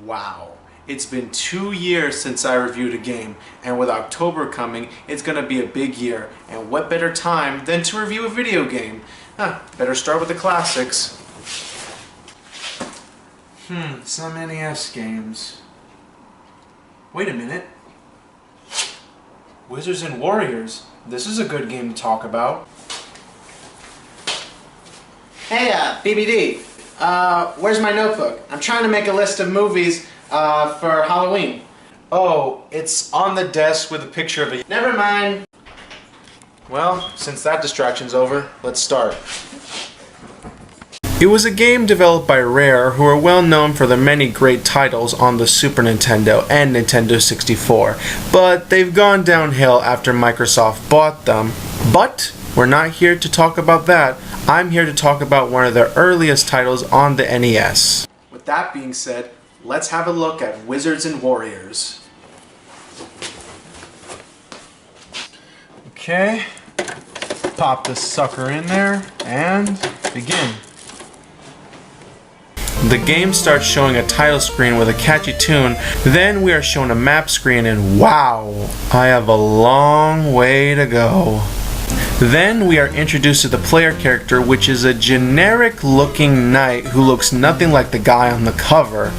Wow, it's been 2 years since I reviewed a game, and with October coming, it's gonna be a big year, and what better time than to review a video game? Better start with the classics. Some NES games. Wait a minute. Wizards and Warriors. This is a good game to talk about. Hey, BBD, where's my notebook? I'm trying to make a list of movies for Halloween. Oh, it's on the desk with a picture of a... Never mind. Well, since that distraction's over, let's start. It was a game developed by Rare, who are well known for their many great titles on the Super Nintendo and Nintendo 64, but they've gone downhill after Microsoft bought them. But we're not here to talk about that. I'm here to talk about one of their earliest titles on the NES. With that being said, let's have a look at Wizards and Warriors. Okay, pop this sucker in there and begin. The game starts showing a title screen with a catchy tune, then we are shown a map screen and wow, I have a long way to go. Then we are introduced to the player character, which is a generic looking knight who looks nothing like the guy on the cover.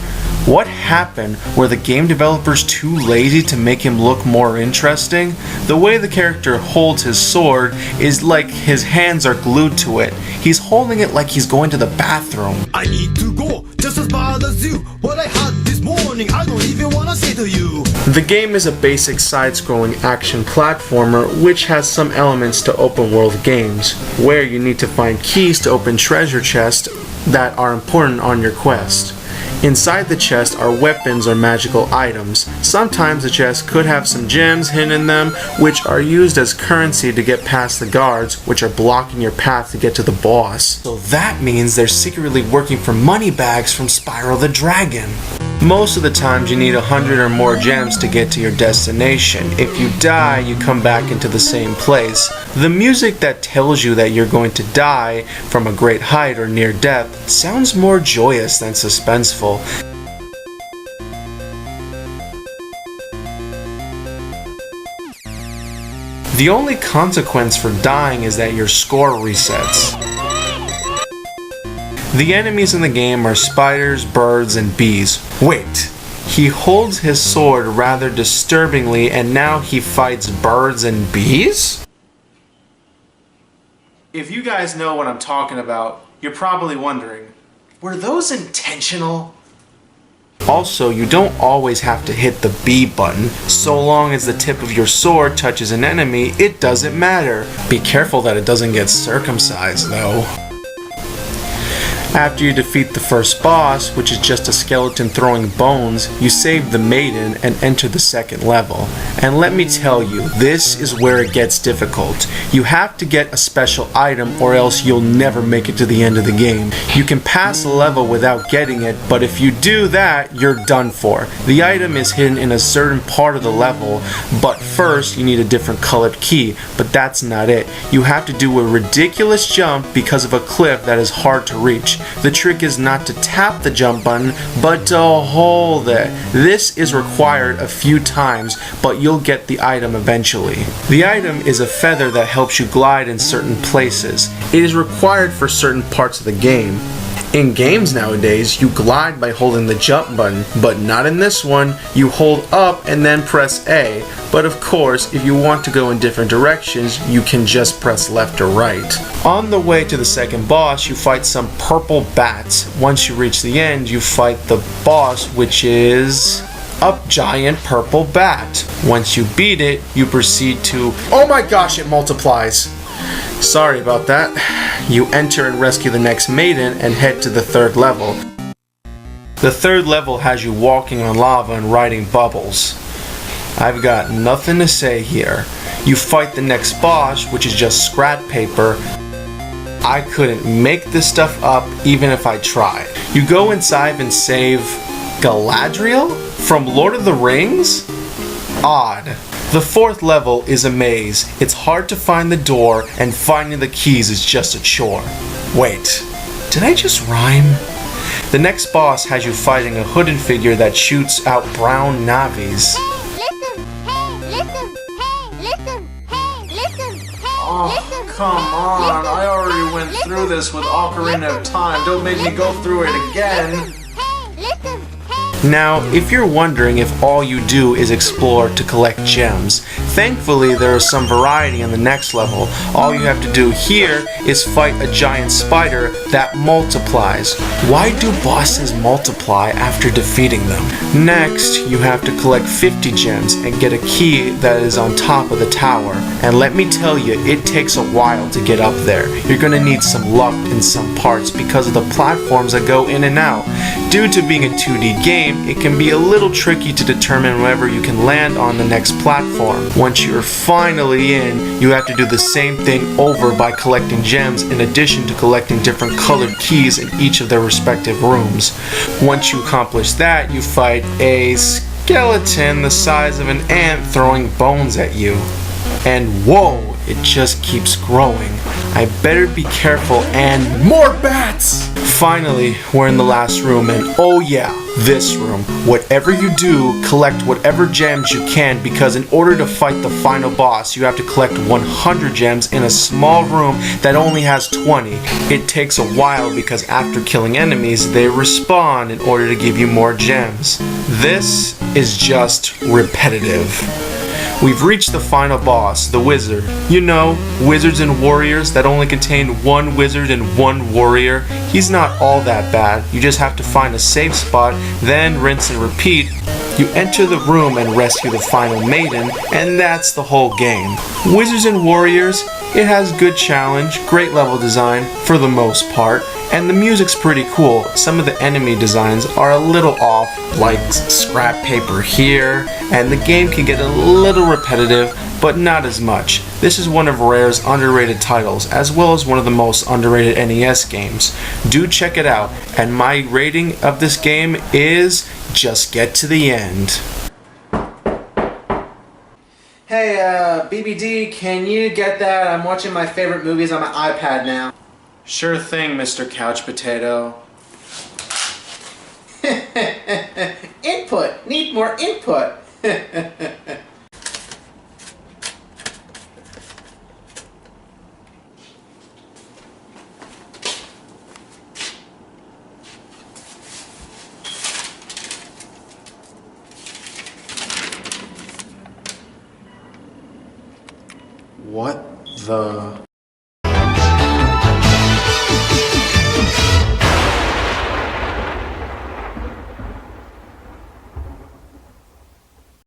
What happened? Were the game developers too lazy to make him look more interesting? The way the character holds his sword is like his hands are glued to it. He's holding it like he's going to the bathroom. I need to go just as bad as you. What I had this morning, I don't even wanna say to you. The game is a basic side-scrolling action platformer which has some elements to open-world games, where you need to find keys to open treasure chests that are important on your quest. Inside the chest are weapons or magical items. Sometimes the chest could have some gems hidden in them, which are used as currency to get past the guards, which are blocking your path to get to the boss. So that means they're secretly working for money bags from Spyro the Dragon. Most of the times you need 100 or more gems to get to your destination. If you die, you come back into the same place. The music that tells you that you're going to die from a great height or near death sounds more joyous than suspenseful. The only consequence for dying is that your score resets. The enemies in the game are spiders, birds, and bees. Wait, he holds his sword rather disturbingly and now he fights birds and bees? If you guys know what I'm talking about, you're probably wondering, were those intentional? Also, you don't always have to hit the B button. So long as the tip of your sword touches an enemy, it doesn't matter. Be careful that it doesn't get circumcised, though. After you defeat the first boss, which is just a skeleton throwing bones, you save the maiden and enter the second level. And let me tell you, this is where it gets difficult. You have to get a special item or else you'll never make it to the end of the game. You can pass a level without getting it, but if you do that, you're done for. The item is hidden in a certain part of the level, but first you need a different colored key, but that's not it. You have to do a ridiculous jump because of a cliff that is hard to reach. The trick is not to tap the jump button, but to hold it. This is required a few times, but you'll get the item eventually. The item is a feather that helps you glide in certain places. It is required for certain parts of the game. In games nowadays, you glide by holding the jump button, but not in this one. You hold up and then press A. But of course, if you want to go in different directions, you can just press left or right. On the way to the second boss, you fight some purple bats. Once you reach the end, you fight the boss, which is a giant purple bat. Once you beat it, you proceed to... Oh my gosh, it multiplies! Sorry about that. You enter and rescue the next maiden and head to the third level. The third level has you walking on lava and riding bubbles. I've got nothing to say here. You fight the next boss, which is just scrap paper. I couldn't make this stuff up even if I tried. You go inside and save Galadriel from Lord of the Rings? Odd. The fourth level is a maze. It's hard to find the door, and finding the keys is just a chore. Wait, did I just rhyme? The next boss has you fighting a hooded figure that shoots out brown navis. Oh, come on. I already went through this with Ocarina of Time. Don't make me go through it again. Now, if you're wondering if all you do is explore to collect gems, thankfully there is some variety in the next level. All you have to do here is fight a giant spider that multiplies. Why do bosses multiply after defeating them? Next, you have to collect 50 gems and get a key that is on top of the tower. And let me tell you, it takes a while to get up there. You're gonna need some luck in some parts because of the platforms that go in and out. Due to being a 2D game, it can be a little tricky to determine whether you can land on the next platform. Once you're finally in, you have to do the same thing over by collecting gems in addition to collecting different colored keys in each of their respective rooms. Once you accomplish that, you fight a skeleton the size of an ant throwing bones at you. And whoa, it just keeps growing. I better be careful and more bats! Finally, we're in the last room and oh yeah, this room. Whatever you do, collect whatever gems you can because in order to fight the final boss, you have to collect 100 gems in a small room that only has 20. It takes a while because after killing enemies, they respawn in order to give you more gems. This is just repetitive. We've reached the final boss, the wizard. You know, wizards and warriors that only contain one wizard and one warrior. He's not all that bad. You just have to find a safe spot, then rinse and repeat. You enter the room and rescue the final maiden, and that's the whole game. Wizards and warriors, it has good challenge, great level design for the most part, and the music's pretty cool. Some of the enemy designs are a little off, like scrap paper here, and the game can get a little repetitive, but not as much. This is one of Rare's underrated titles, as well as one of the most underrated NES games. Do check it out, and my rating of this game is just get to the end. Hey, BBD, can you get that? I'm watching my favorite movies on my iPad now. Sure thing, Mr. Couch Potato. Input! Need more input! What the...